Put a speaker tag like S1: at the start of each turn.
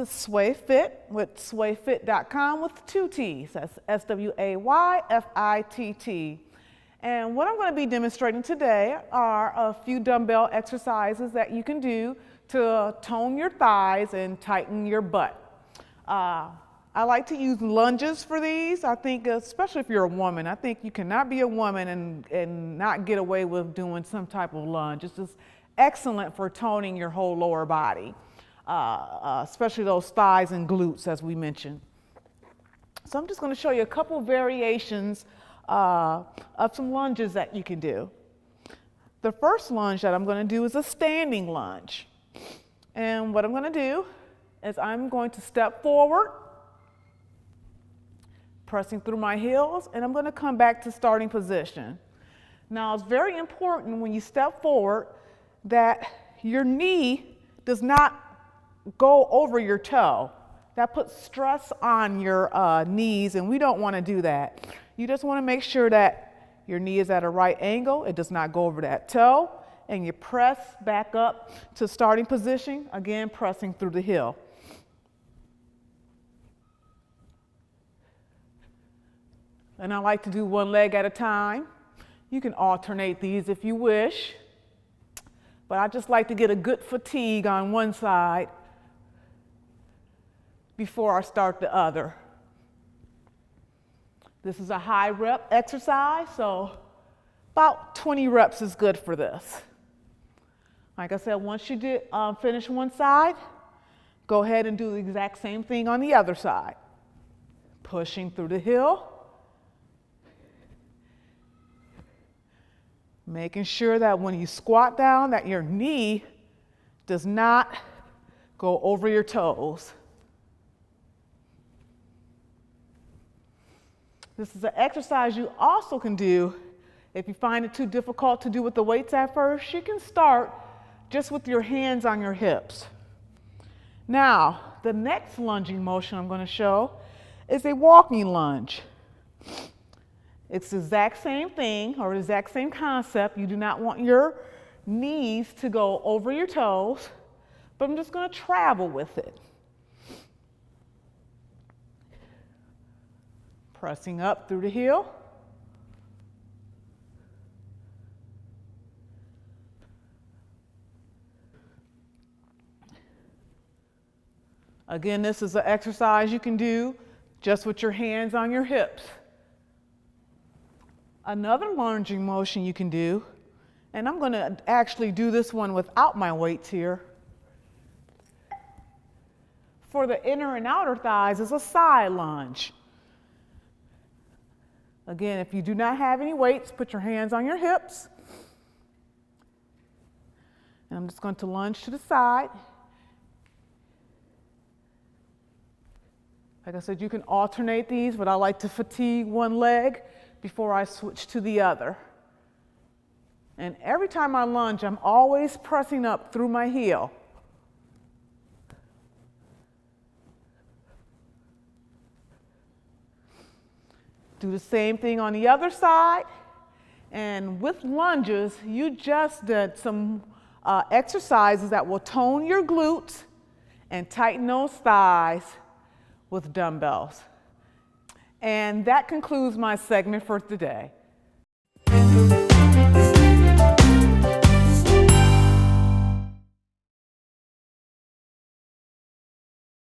S1: is Sway Fit with swayfit.com with 2 T's. That's SWAYFITT. And what I'm going to be demonstrating today are a few dumbbell exercises that you can do to tone your thighs and tighten your butt. I like to use lunges for these. I think, especially if you're a woman, I think you cannot be a woman and not get away with doing some type of lunge. It's just excellent for toning your whole lower body, especially those thighs and glutes, as we mentioned. So I'm just going to show you a couple variations of some lunges that you can do. The first lunge that I'm going to do is a standing lunge. And what I'm going to do is I'm going to step forward, pressing through my heels, and I'm going to come back to starting position. Now, it's very important when you step forward that your knee does not go over your toe. That puts stress on your knees, and we don't want to do that. You just want to make sure that your knee is at a right angle, it does not go over that toe, and you press back up to starting position, again pressing through the heel. And I like to do one leg at a time. You can alternate these if you wish, but I just like to get a good fatigue on one side before I start the other. This is a high rep exercise, so about 20 reps is good for this. Like I said, once you finish one side, go ahead and do the exact same thing on the other side. Pushing through the heel. Making sure that when you squat down that your knee does not go over your toes. This is an exercise you also can do if you find it too difficult to do with the weights at first. You can start just with your hands on your hips. Now, the next lunging motion I'm going to show is a walking lunge. It's the exact same thing, or the exact same concept. You do not want your knees to go over your toes, but I'm just going to travel with it. Pressing up through the heel. Again, this is an exercise you can do just with your hands on your hips. Another lunging motion you can do, and I'm going to actually do this one without my weights here. For the inner and outer thighs is a side lunge. Again, if you do not have any weights, put your hands on your hips. And I'm just going to lunge to the side. Like I said, you can alternate these, but I like to fatigue one leg before I switch to the other. And every time I lunge, I'm always pressing up through my heel. Do the same thing on the other side. And with lunges, you just did some exercises that will tone your glutes and tighten those thighs with dumbbells. And that concludes my segment for today.